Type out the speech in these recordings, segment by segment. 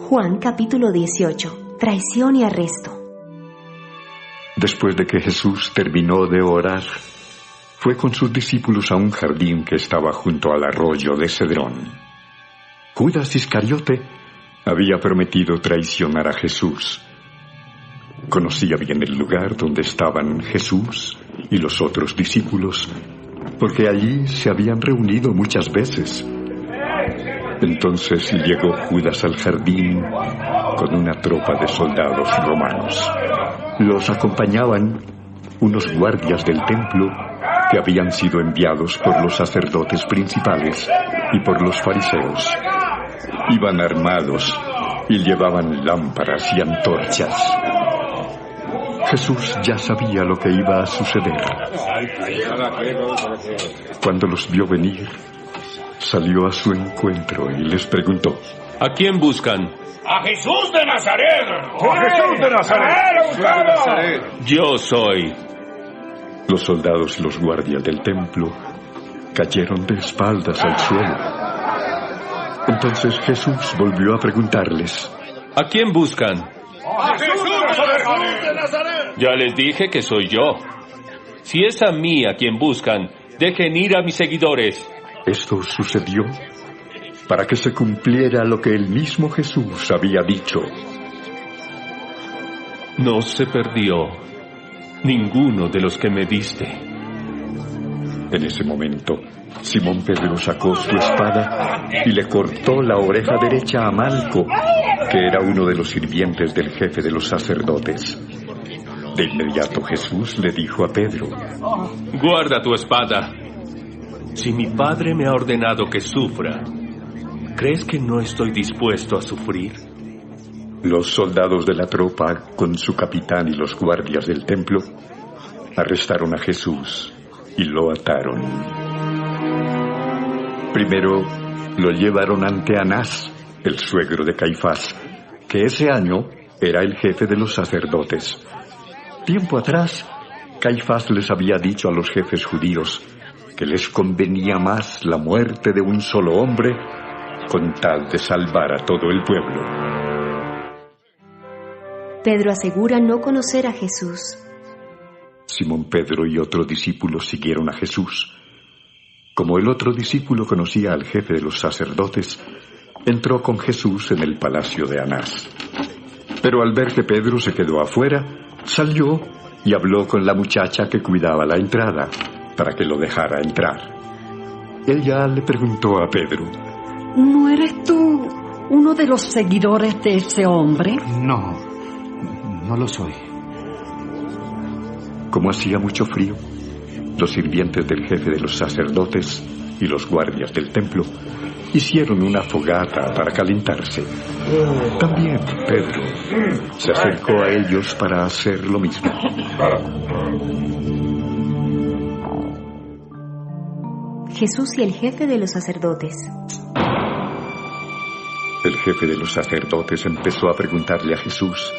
Juan capítulo 18. Traición y arresto. Después de que Jesús terminó de orar, fue con sus discípulos a un jardín que estaba junto al arroyo de Cedrón. Judas Iscariote había prometido traicionar a Jesús. Conocía bien el lugar donde estaban Jesús y los otros discípulos, porque allí se habían reunido muchas veces. Entonces llegó Judas al jardín con una tropa de soldados romanos. Los acompañaban unos guardias del templo que habían sido enviados por los sacerdotes principales y por los fariseos. Iban armados y llevaban lámparas y antorchas. Jesús ya sabía lo que iba a suceder. Cuando los vio venir, salió a su encuentro y les preguntó: ¿A quién buscan? ¡A Jesús de Nazaret! ¡A Jesús de Nazaret! Yo soy. Los soldados y los guardias del templo cayeron de espaldas al suelo. Entonces Jesús volvió a preguntarles: ¿A quién buscan? ¡A Jesús de Nazaret! Ya les dije que soy yo. Si es a mí a quien buscan, dejen ir a mis seguidores. Esto sucedió para que se cumpliera lo que el mismo Jesús había dicho. No se perdió ninguno de los que me diste. En ese momento, Simón Pedro sacó su espada y le cortó la oreja derecha a Malco, que era uno de los sirvientes del jefe de los sacerdotes. De inmediato Jesús le dijo a Pedro: Guarda tu espada. Si mi padre me ha ordenado que sufra, ¿crees que no estoy dispuesto a sufrir? Los soldados de la tropa, con su capitán y los guardias del templo, arrestaron a Jesús y lo ataron. Primero lo llevaron ante Anás, el suegro de Caifás, que ese año era el jefe de los sacerdotes. Tiempo atrás, Caifás les había dicho a los jefes judíos que les convenía más la muerte de un solo hombre con tal de salvar a todo el pueblo. Pedro asegura no conocer a Jesús. Simón Pedro y otro discípulo siguieron a Jesús. Como el otro discípulo conocía al jefe de los sacerdotes, entró con Jesús en el palacio de Anás. Pero al ver que Pedro se quedó afuera, salió y habló con la muchacha que cuidaba la entrada para que lo dejara entrar. Ella le preguntó a Pedro: ¿No eres tú uno de los seguidores de ese hombre? No lo soy. Como hacía mucho frío, los sirvientes del jefe de los sacerdotes y los guardias del templo hicieron una fogata para calentarse. También Pedro se acercó a ellos para hacer lo mismo. Jesús y el jefe de los sacerdotes. El jefe de los sacerdotes empezó a preguntarle a Jesús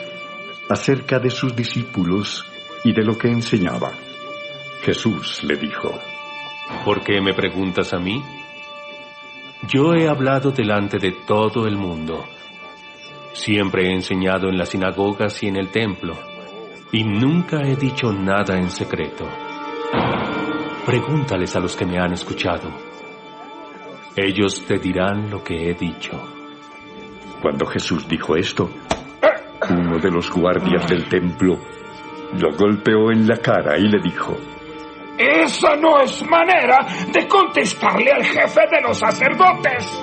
acerca de sus discípulos y de lo que enseñaba. Jesús le dijo: ¿Por qué me preguntas a mí? Yo he hablado delante de todo el mundo. Siempre he enseñado en las sinagogas y en el templo, y nunca he dicho nada en secreto. Pregúntales a los que me han escuchado. Ellos te dirán lo que he dicho. Cuando Jesús dijo esto, uno de los guardias del templo lo golpeó en la cara y le dijo: ¡Esa no es manera de contestarle al jefe de los sacerdotes!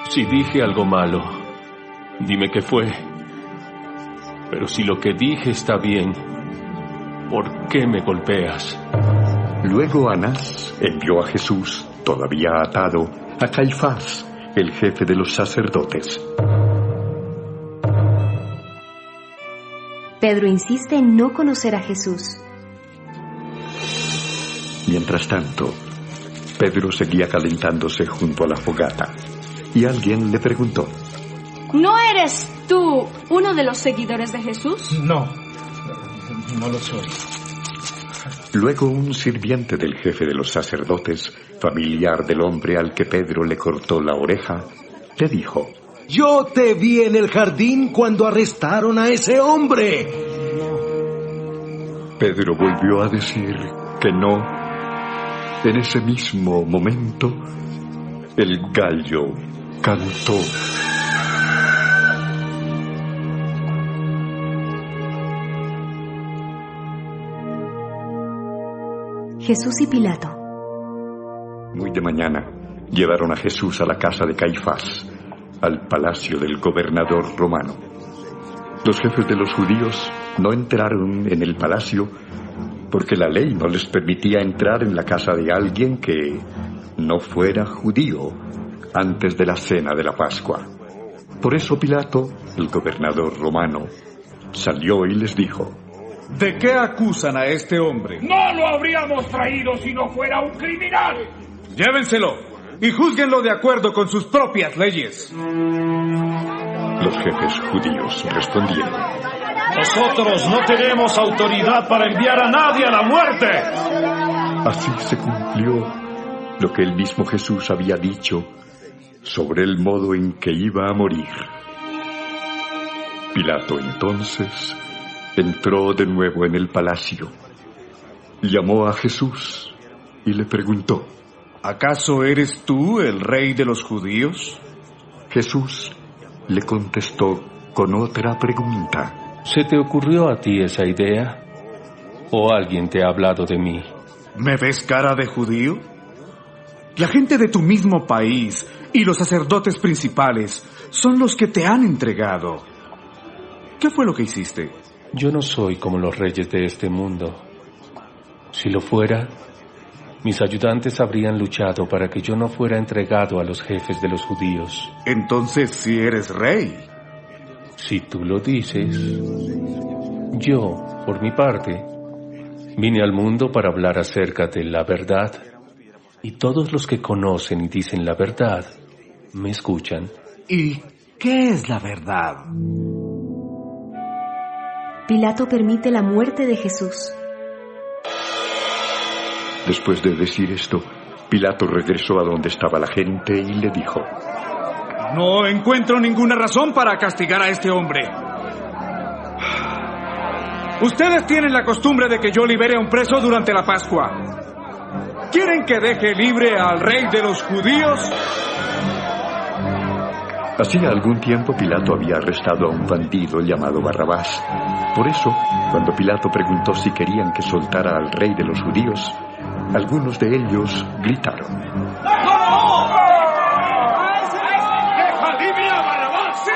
Si dije algo malo, dime qué fue. Pero si lo que dije está bien, ¿por qué me golpeas? Luego Anás envió a Jesús, todavía atado, a Caifás, el jefe de los sacerdotes. Pedro insiste en no conocer a Jesús. Mientras tanto, Pedro seguía calentándose junto a la fogata, y alguien le preguntó: ¿No eres tú uno de los seguidores de Jesús? No lo soy. Luego un sirviente del jefe de los sacerdotes, familiar del hombre al que Pedro le cortó la oreja, le dijo: Yo te vi en el jardín cuando arrestaron a ese hombre. Pedro volvió a decir que no. En ese mismo momento, el gallo cantó. Jesús y Pilato. Muy de mañana, llevaron a Jesús a la casa de Caifás, al palacio del gobernador romano. Los jefes de los judíos no entraron en el palacio porque la ley no les permitía entrar en la casa de alguien que no fuera judío antes de la cena de la Pascua. Por eso Pilato, el gobernador romano, salió y les dijo: ¿De qué acusan a este hombre? No lo habríamos traído si no fuera un criminal. Llévenselo y júzguenlo de acuerdo con sus propias leyes. Los jefes judíos respondieron: nosotros no tenemos autoridad para enviar a nadie a la muerte. Así se cumplió lo que el mismo Jesús había dicho sobre el modo en que iba a morir. Pilato entonces entró de nuevo en el palacio, llamó a Jesús y le preguntó: ¿acaso eres tú el rey de los judíos? Jesús le contestó con otra pregunta: ¿se te ocurrió a ti esa idea? ¿O alguien te ha hablado de mí? ¿Me ves cara de judío? La gente de tu mismo país y los sacerdotes principales son los que te han entregado. ¿Qué fue lo que hiciste? Yo no soy como los reyes de este mundo. Si lo fuera, mis ayudantes habrían luchado para que yo no fuera entregado a los jefes de los judíos. Entonces, ¿sí eres rey? Si tú lo dices. Yo, por mi parte, vine al mundo para hablar acerca de la verdad, y todos los que conocen y dicen la verdad me escuchan. ¿Y qué es la verdad? Pilato permite la muerte de Jesús. Después de decir esto, Pilato regresó a donde estaba la gente y le dijo: no encuentro ninguna razón para castigar a este hombre. Ustedes tienen la costumbre de que yo libere a un preso durante la Pascua. ¿Quieren que deje libre al rey de los judíos? Hacía algún tiempo Pilato había arrestado a un bandido llamado Barrabás. Por eso, cuando Pilato preguntó si querían que soltara al rey de los judíos, algunos de ellos gritaron: ¡No! ¡Deja libre a Barrabás!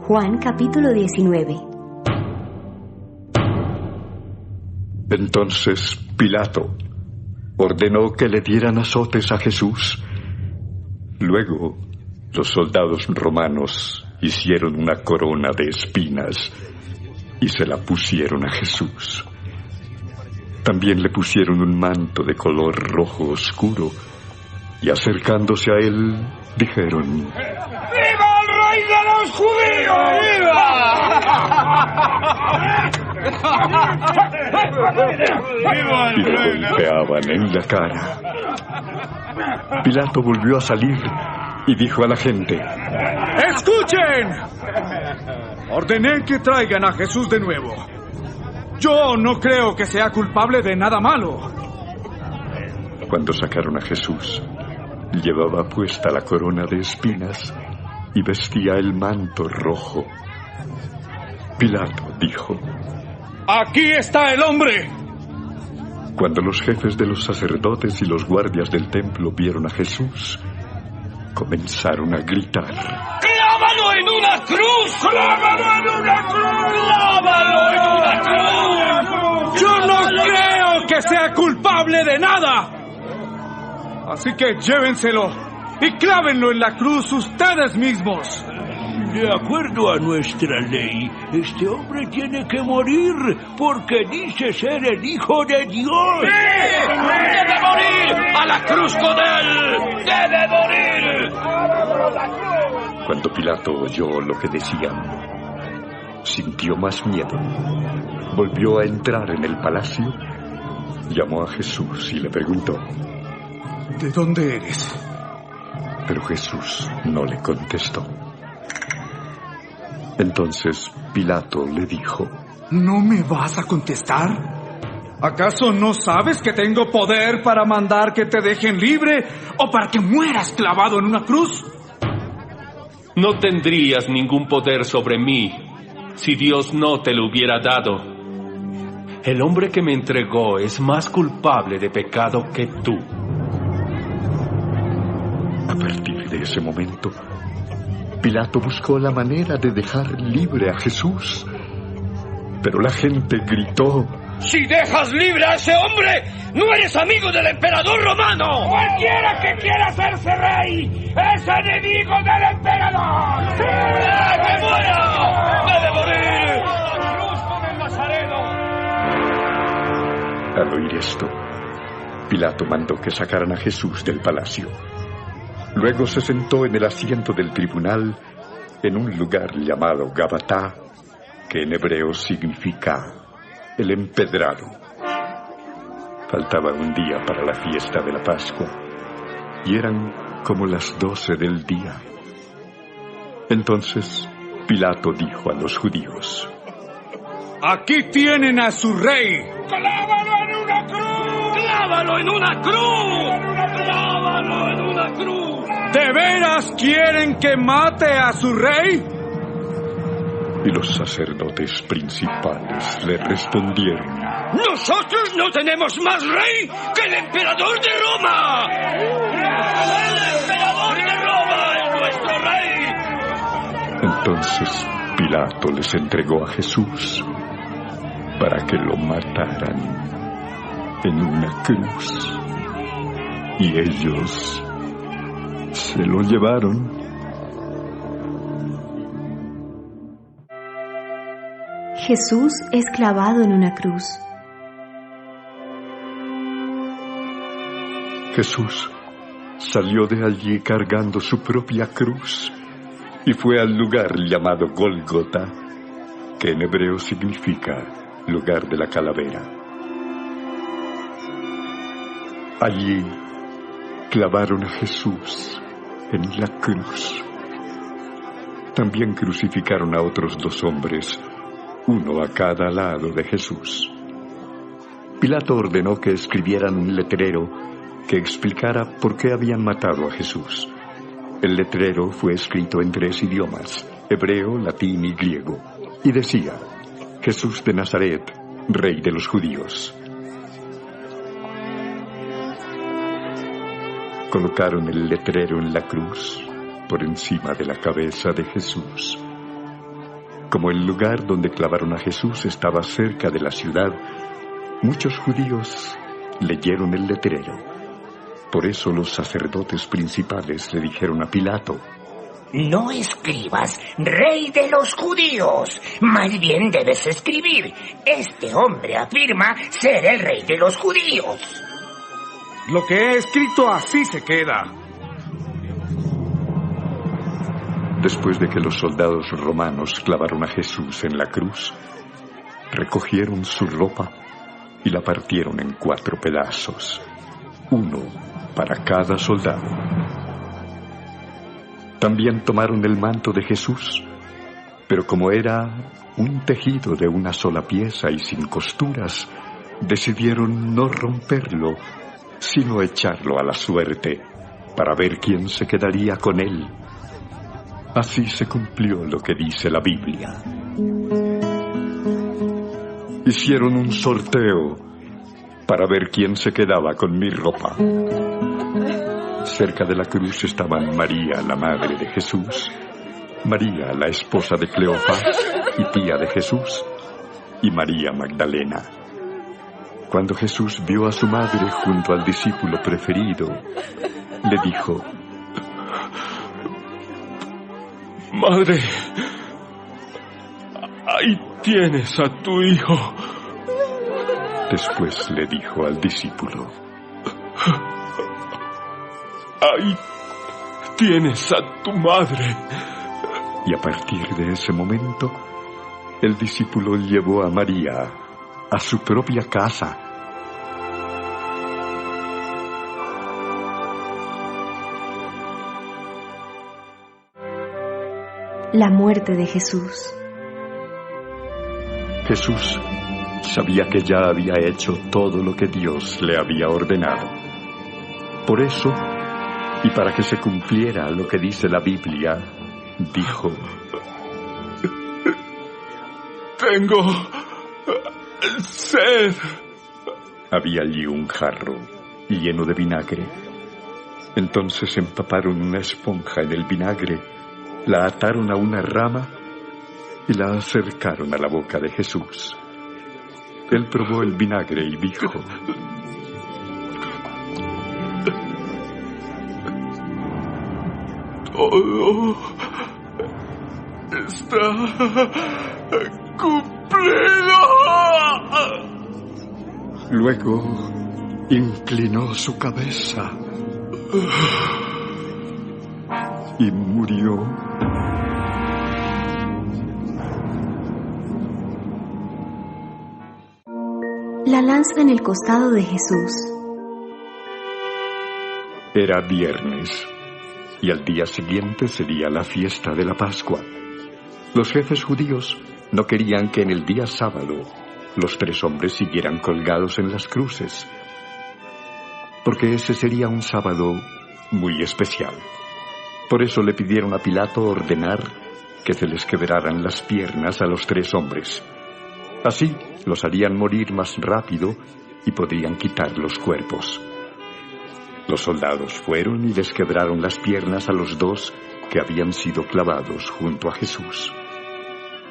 Juan capítulo 19. Entonces Pilato ordenó que le dieran azotes a Jesús. Luego los soldados romanos hicieron una corona de espinas y se la pusieron a Jesús. También le pusieron un manto de color rojo oscuro y acercándose a él dijeron: ¡Viva el rey de los judíos! ¡Viva! Y le golpeaban en la cara. Pilato volvió a salir y dijo a la gente: ¡escuchen! Ordené que traigan a Jesús de nuevo. Yo no creo que sea culpable de nada malo. Cuando sacaron a Jesús, llevaba puesta la corona de espinas y vestía el manto rojo. Pilato dijo: ¡aquí está el hombre! Cuando los jefes de los sacerdotes y los guardias del templo vieron a Jesús, comenzaron a gritar: ¡clávalo en una cruz! ¡Clávalo en una cruz! ¡Clávalo en una cruz! ¡Yo no creo que sea culpable de nada! Así que llévenselo y clávenlo en la cruz ustedes mismos. De acuerdo a nuestra ley, este hombre tiene que morir porque dice ser el Hijo de Dios. ¡Sí! ¡Debe morir! ¡A la cruz con él! ¡Debe morir! Cuando Pilato oyó lo que decían, sintió más miedo. Volvió a entrar en el palacio, llamó a Jesús y le preguntó: ¿de dónde eres? Pero Jesús no le contestó. Entonces Pilato le dijo: ¿no me vas a contestar? ¿Acaso no sabes que tengo poder para mandar que te dejen libre o para que mueras clavado en una cruz? No tendrías ningún poder sobre mí si Dios no te lo hubiera dado. El hombre que me entregó es más culpable de pecado que tú. A partir de ese momento, Pilato buscó la manera de dejar libre a Jesús. Pero la gente gritó: Si dejas libre a ese hombre, no eres amigo del emperador romano. Cualquiera que quiera hacerse rey es enemigo del emperador. ¡Sí! ¡Que muera! ¡Debe morir! ¡La cruz con el Nazareno! Al oír esto, Pilato mandó que sacaran a Jesús del palacio. Luego se sentó en el asiento del tribunal en un lugar llamado Gabatá, que en hebreo significa el empedrado. Faltaba un día para la fiesta de la Pascua y eran como las 12 del día. Entonces Pilato dijo a los judíos: Aquí tienen a su rey. ¡Clávalo en una cruz! ¡Clávalo en una cruz! ¡Clávalo en una cruz! ¿De veras quieren que mate a su rey? Y los sacerdotes principales le respondieron: ¡Nosotros no tenemos más rey que el emperador de Roma! ¡El emperador de Roma es nuestro rey! Entonces Pilato les entregó a Jesús para que lo mataran en una cruz. Y ellos se lo llevaron. Jesús es clavado en una cruz. Jesús salió de allí cargando su propia cruz y fue al lugar llamado Gólgota, que en hebreo significa lugar de la calavera. Allí clavaron a Jesús en la cruz. También crucificaron a otros 2 hombres, uno a cada lado de Jesús. Pilato ordenó que escribieran un letrero que explicara por qué habían matado a Jesús. El letrero fue escrito en 3 idiomas, hebreo, latín y griego, y decía: Jesús de Nazaret, Rey de los Judíos. Colocaron el letrero en la cruz por encima de la cabeza de Jesús. Como el lugar donde clavaron a Jesús estaba cerca de la ciudad, muchos judíos leyeron el letrero. Por eso los sacerdotes principales le dijeron a Pilato: No escribas Rey de los Judíos, más bien debes escribir: Este hombre afirma ser el Rey de los Judíos. Lo que he escrito así se queda. Después de que los soldados romanos clavaron a Jesús en la cruz, recogieron su ropa y la partieron en 4 pedazos, uno para cada soldado. También tomaron el manto de Jesús, pero como era un tejido de una sola pieza y sin costuras, decidieron no romperlo, sino echarlo a la suerte para ver quién se quedaría con él. Así se cumplió lo que dice la Biblia. Hicieron un sorteo para ver quién se quedaba con mi ropa. Cerca de la cruz estaban María, la madre de Jesús, María, la esposa de Cleofás y tía de Jesús, y María Magdalena. Cuando Jesús vio a su madre junto al discípulo preferido, le dijo: Madre, ahí tienes a tu hijo. Después le dijo al discípulo: Ahí tienes a tu madre. Y a partir de ese momento, el discípulo llevó a María a su propia casa. La muerte de Jesús. Jesús sabía que ya había hecho todo lo que Dios le había ordenado. Por eso, y para que se cumpliera lo que dice la Biblia, dijo: Tengo sed. Había allí un jarro lleno de vinagre. Entonces empaparon una esponja en el vinagre, la ataron a una rama y la acercaron a la boca de Jesús. Él probó el vinagre y dijo: Todo está cumplido. Luego inclinó su cabeza y murió. La lanza en el costado de Jesús. Era viernes, y al día siguiente sería la fiesta de la Pascua. Los jefes judíos no querían que en el día sábado los 3 hombres siguieran colgados en las cruces, porque ese sería un sábado muy especial. Por eso le pidieron a Pilato ordenar que se les quebraran las piernas a los 3 hombres. Así los harían morir más rápido y podrían quitar los cuerpos. Los soldados fueron y les quebraron las piernas a los 2 que habían sido clavados junto a Jesús.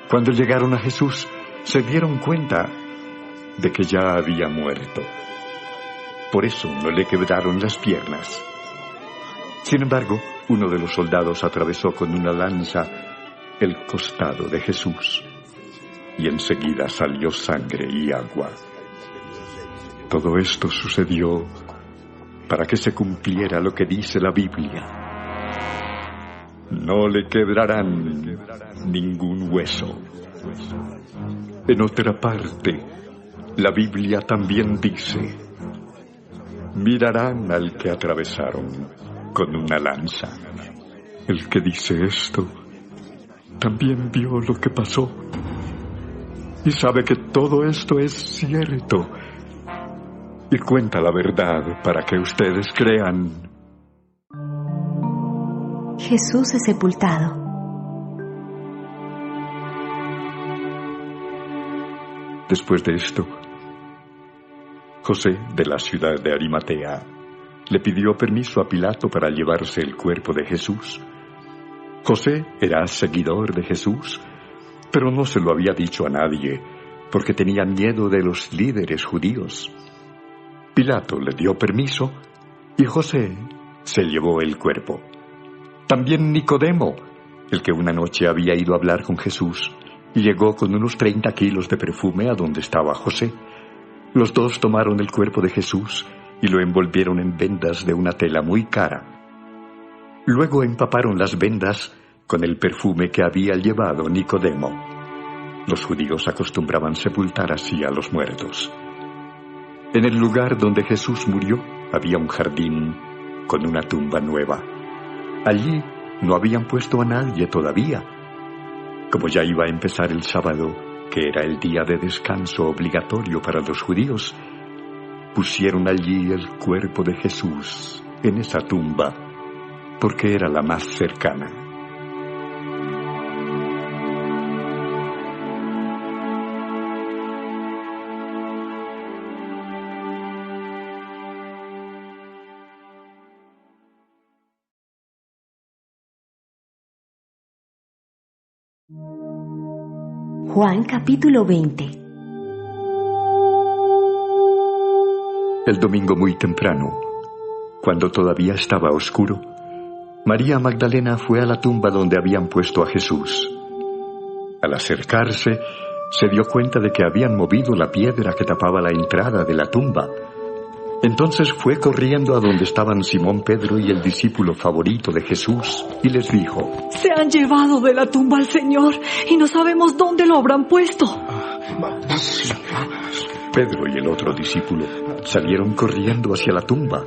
Cuando llegaron a Jesús, se dieron cuenta de que ya había muerto. Por eso no le quebraron las piernas. Sin embargo, uno de los soldados atravesó con una lanza el costado de Jesús, y enseguida salió sangre y agua. Todo esto sucedió para que se cumpliera lo que dice la Biblia: no le quebrarán ningún hueso. En otra parte, la Biblia también dice: mirarán al que atravesaron con una lanza. El que dice esto también vio lo que pasó y sabe que todo esto es cierto y cuenta la verdad para que ustedes crean. Jesús es sepultado. Después de esto, José, de la ciudad de Arimatea, le pidió permiso a Pilato para llevarse el cuerpo de Jesús. José era seguidor de Jesús, pero no se lo había dicho a nadie, porque tenía miedo de los líderes judíos. Pilato le dio permiso, y José se llevó el cuerpo. También Nicodemo, el que una noche había ido a hablar con Jesús, llegó con unos 30 kilos de perfume a donde estaba José. Los 2 tomaron el cuerpo de Jesús y lo envolvieron en vendas de una tela muy cara. Luego empaparon las vendas con el perfume que había llevado Nicodemo. Los judíos acostumbraban sepultar así a los muertos. En el lugar donde Jesús murió había un jardín con una tumba nueva. Allí no habían puesto a nadie todavía. Como ya iba a empezar el sábado, que era el día de descanso obligatorio para los judíos, pusieron allí el cuerpo de Jesús en esa tumba, porque era la más cercana. Juan capítulo 20. El domingo muy temprano, cuando todavía estaba oscuro, María Magdalena fue a la tumba donde habían puesto a Jesús. Al acercarse, se dio cuenta de que habían movido la piedra que tapaba la entrada de la tumba. Entonces fue corriendo a donde estaban Simón Pedro y el discípulo favorito de Jesús y les dijo: Se han llevado de la tumba al Señor y no sabemos dónde lo habrán puesto. Pedro y el otro discípulo salieron corriendo hacia la tumba.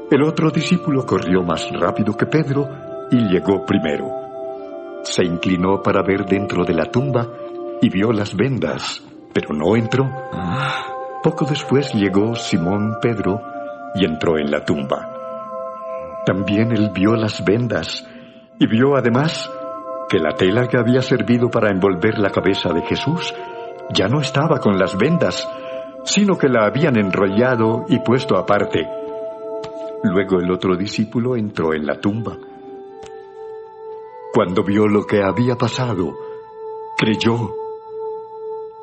El otro discípulo corrió más rápido que Pedro y llegó primero. Se inclinó para ver dentro de la tumba y vio las vendas, pero no entró. Poco después llegó Simón Pedro y entró en la tumba. También él vio las vendas y vio además que la tela que había servido para envolver la cabeza de Jesús ya no estaba con las vendas, sino que la habían enrollado y puesto aparte. Luego el otro discípulo entró en la tumba. Cuando vio lo que había pasado, creyó.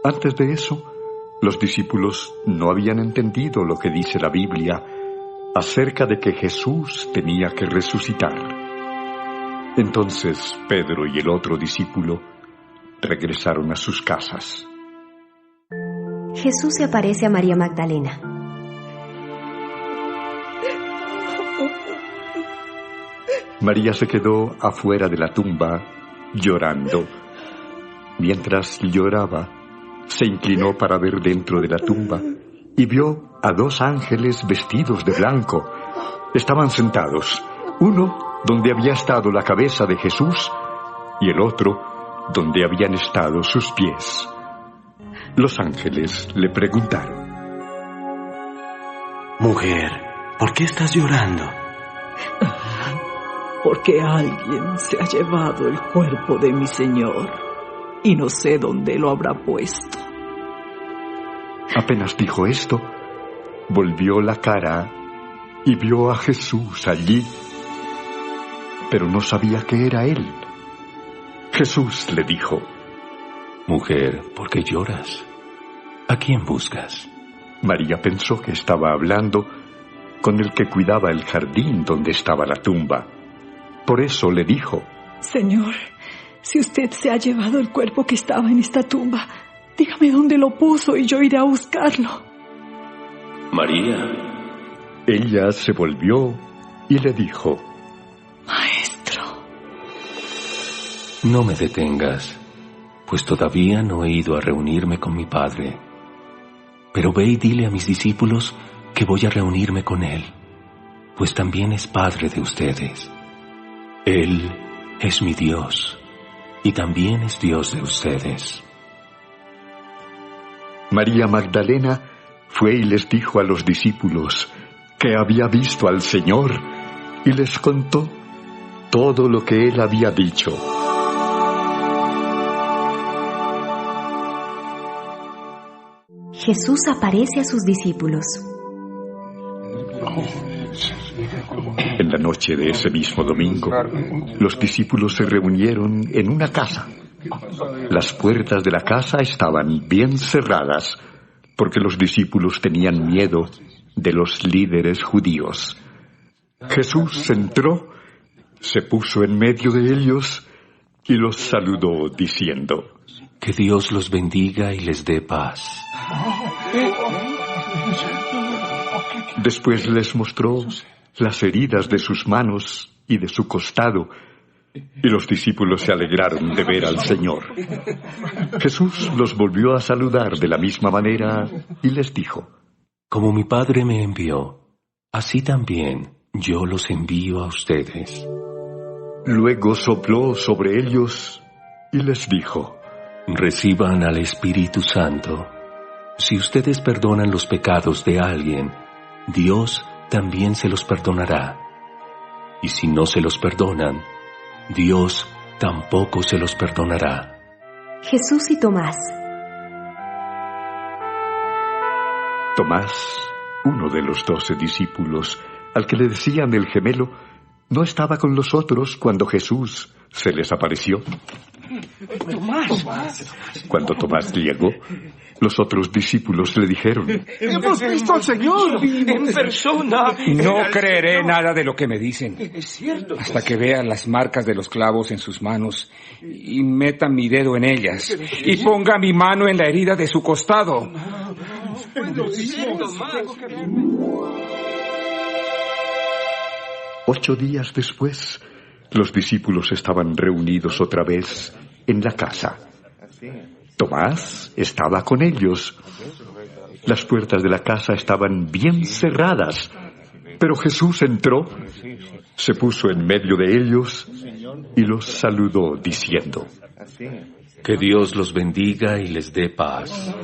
Antes de eso, los discípulos no habían entendido lo que dice la Biblia acerca de que Jesús tenía que resucitar. Entonces Pedro y el otro discípulo regresaron a sus casas. Jesús se aparece a María Magdalena. María se quedó afuera de la tumba llorando. Mientras lloraba, se inclinó para ver dentro de la tumba y vio a 2 ángeles vestidos de blanco. Estaban sentados, uno donde había estado la cabeza de Jesús y el otro donde habían estado sus pies. Los ángeles le preguntaron: Mujer, ¿por qué estás llorando? Porque alguien se ha llevado el cuerpo de mi Señor y no sé dónde lo habrá puesto. Apenas dijo esto, volvió la cara y vio a Jesús allí, pero no sabía que era él. Jesús le dijo: Mujer, ¿por qué lloras? ¿A quién buscas? María pensó que estaba hablando con el que cuidaba el jardín donde estaba la tumba. Por eso le dijo: Señor, si usted se ha llevado el cuerpo que estaba en esta tumba, dígame dónde lo puso y yo iré a buscarlo. María. Ella se volvió y le dijo: Maestro. No me detengas, pues todavía no he ido a reunirme con mi Padre. Pero ve y dile a mis discípulos que voy a reunirme con Él, pues también es Padre de ustedes. Él es mi Dios y también es Dios de ustedes. María Magdalena fue y les dijo a los discípulos que había visto al Señor y les contó todo lo que Él había dicho. Jesús aparece a sus discípulos. En la noche de ese mismo domingo, los discípulos se reunieron en una casa. Las puertas de la casa estaban bien cerradas, porque los discípulos tenían miedo de los líderes judíos. Jesús entró, se puso en medio de ellos y los saludó diciendo: Que Dios los bendiga y les dé paz. Después les mostró las heridas de sus manos y de su costado, y los discípulos se alegraron de ver al Señor. Jesús los volvió a saludar de la misma manera y les dijo: Como mi Padre me envió, así también yo los envío a ustedes. Luego sopló sobre ellos y les dijo: Reciban al Espíritu Santo. Si ustedes perdonan los pecados de alguien, Dios también se los perdonará. Y si no se los perdonan, Dios tampoco se los perdonará. Jesús y Tomás. Tomás, uno de los 12 discípulos, al que le decían el gemelo, no estaba con los otros cuando Jesús se les apareció. Cuando Tomás llegó, los otros discípulos le dijeron: ¡Hemos visto al Señor en persona! No creeré nada de lo que me dicen, hasta que vea las marcas de los clavos en sus manos y meta mi dedo en ellas y ponga mi mano en la herida de su costado. 8 días después, los discípulos estaban reunidos otra vez en la casa. Tomás estaba con ellos. Las puertas de la casa estaban bien cerradas, pero Jesús entró, se puso en medio de ellos y los saludó diciendo: Que Dios los bendiga y les dé paz.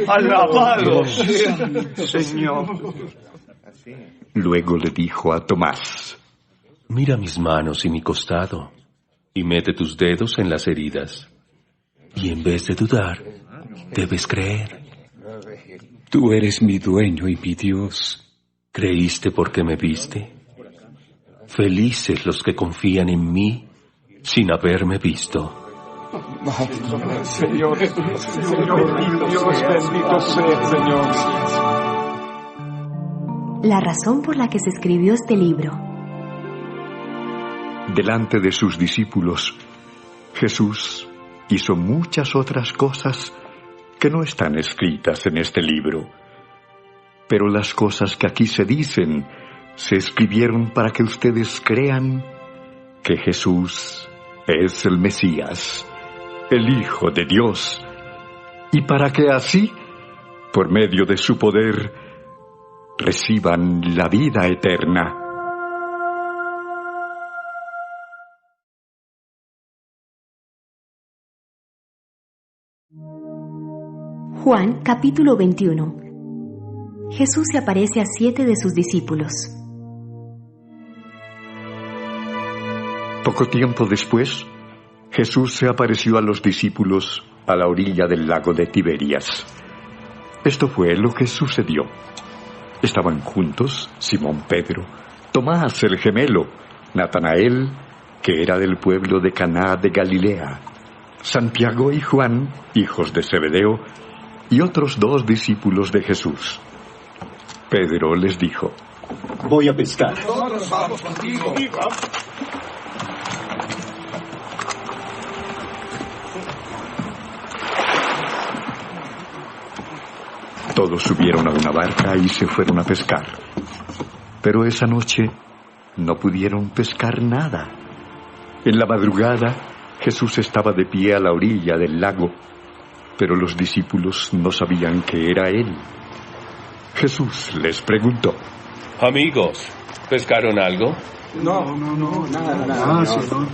¡Alabado, Señor! Luego le dijo a Tomás: Mira mis manos y mi costado, y mete tus dedos en las heridas. Y en vez de dudar, debes creer. Tú eres mi dueño y mi Dios. ¿Creíste porque me viste? Felices los que confían en mí sin haberme visto. Señor, Dios bendito sea, Señor. La razón por la que se escribió este libro. Delante de sus discípulos, Jesús hizo muchas otras cosas que no están escritas en este libro. Pero las cosas que aquí se dicen se escribieron para que ustedes crean que Jesús es el Mesías, el Hijo de Dios, y para que así, por medio de su poder, reciban la vida eterna. Juan capítulo 21. Jesús se aparece a 7 de sus discípulos. Poco tiempo después, Jesús se apareció a los discípulos a la orilla del lago de Tiberias. Esto fue lo que sucedió. Estaban juntos Simón Pedro, Tomás el gemelo, Natanael, que era del pueblo de Caná de Galilea, Santiago y Juan, hijos de Zebedeo, y otros 2 discípulos de Jesús. Pedro les dijo: Voy a pescar. Todos subieron a una barca y se fueron a pescar. Pero esa noche no pudieron pescar nada. En la madrugada, Jesús estaba de pie a la orilla del lago, pero los discípulos no sabían que era Él. Jesús les preguntó: Amigos, ¿pescaron algo? No, nada. Señor.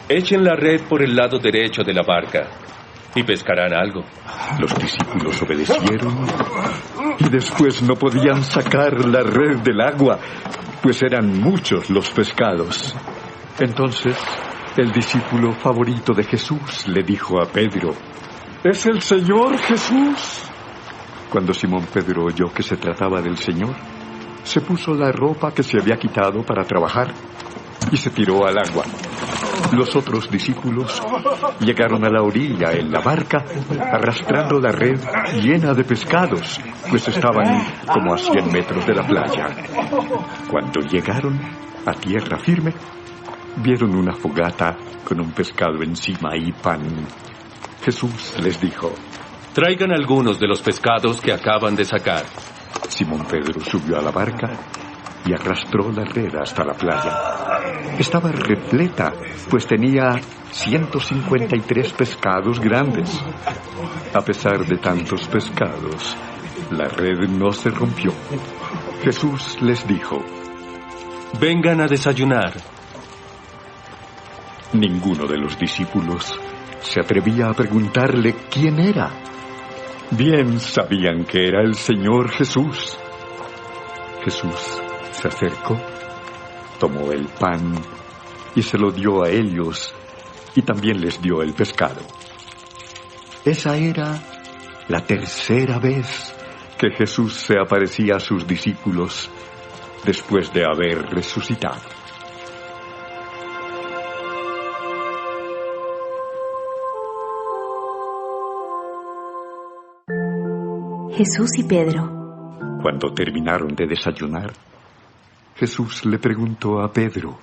Echen la red por el lado derecho de la barca y pescarán algo. Los discípulos obedecieron y después no podían sacar la red del agua, pues eran muchos los pescados. Entonces, el discípulo favorito de Jesús le dijo a Pedro: ¿Es el Señor Jesús? Cuando Simón Pedro oyó que se trataba del Señor, se puso la ropa que se había quitado para trabajar y se tiró al agua. Los otros discípulos llegaron a la orilla en la barca, arrastrando la red llena de pescados, pues estaban como a 100 metros de la playa. Cuando llegaron a tierra firme, vieron una fogata con un pescado encima y pan. Jesús les dijo: Traigan algunos de los pescados que acaban de sacar. Simón Pedro subió a la barca y arrastró la red hasta la playa. Estaba repleta, pues tenía 153 pescados grandes. A pesar de tantos pescados, la red no se rompió. Jesús les dijo: Vengan a desayunar. Ninguno de los discípulos se atrevía a preguntarle quién era. Bien sabían que era el Señor Jesús. Jesús se acercó, tomó el pan y se lo dio a ellos, y también les dio el pescado. Esa era la 3ª vez que Jesús se aparecía a sus discípulos después de haber resucitado. Jesús y Pedro. Cuando terminaron de desayunar, Jesús le preguntó a Pedro: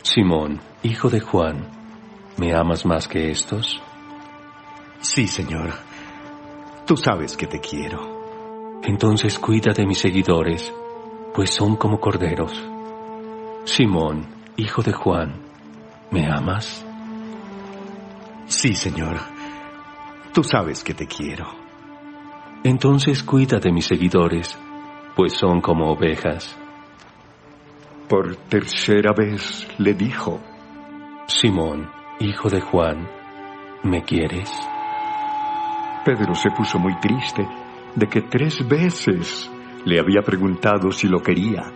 Simón, hijo de Juan, ¿me amas más que estos? Sí, Señor. Tú sabes que te quiero. Entonces cuida de mis seguidores, pues son como corderos. Simón, hijo de Juan, ¿me amas? Sí, Señor. Tú sabes que te quiero. Entonces cuida de mis seguidores, pues son como ovejas. Por tercera vez le dijo: Simón, hijo de Juan, ¿me quieres? Pedro se puso muy triste de que 3 veces le había preguntado si lo quería.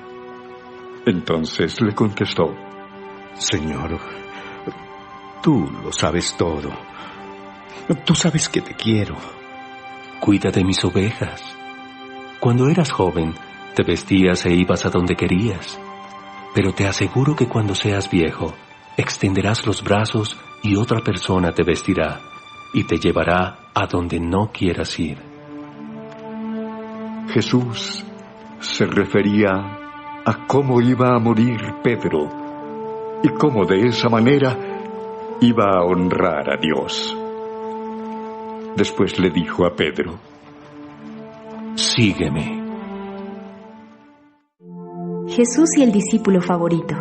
Entonces le contestó: Señor, tú lo sabes todo. Tú sabes que te quiero. Cuida de mis ovejas. Cuando eras joven, te vestías e ibas a donde querías. Pero te aseguro que cuando seas viejo, extenderás los brazos y otra persona te vestirá y te llevará a donde no quieras ir. Jesús se refería a cómo iba a morir Pedro y cómo de esa manera iba a honrar a Dios. Después le dijo a Pedro: Sígueme. Jesús y el discípulo favorito.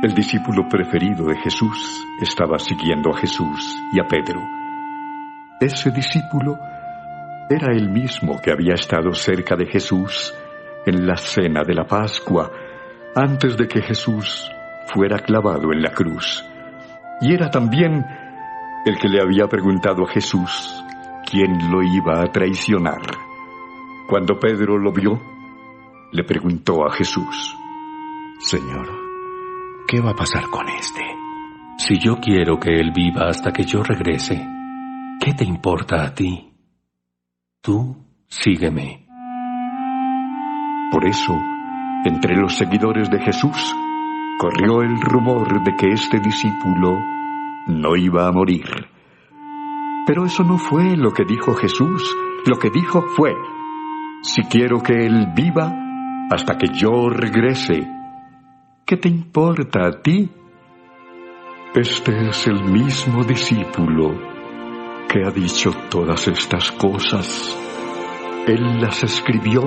El discípulo preferido de Jesús estaba siguiendo a Jesús y a Pedro. Ese discípulo era el mismo que había estado cerca de Jesús en la cena de la Pascua, antes de que Jesús fuera clavado en la cruz. Y era también el que le había preguntado a Jesús quién lo iba a traicionar. Cuando Pedro lo vio, le preguntó a Jesús: Señor, ¿qué va a pasar con este? Si yo quiero que él viva hasta que yo regrese, ¿qué te importa a ti? Tú sígueme. Por eso, entre los seguidores de Jesús, corrió el rumor de que este discípulo no iba a morir. Pero eso no fue lo que dijo Jesús. Lo que dijo fue: si quiero que él viva hasta que yo regrese, ¿qué te importa a ti? Este es el mismo discípulo que ha dicho todas estas cosas. Él las escribió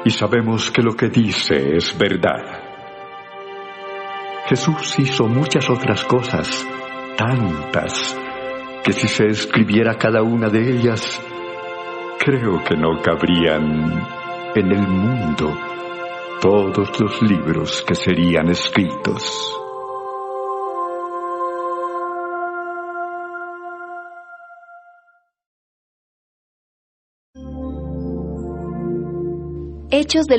y sabemos que lo que dice es verdad. Jesús hizo muchas otras cosas, tantas, que si se escribiera cada una de ellas, creo que no cabrían en el mundo todos los libros que serían escritos. Hechos de los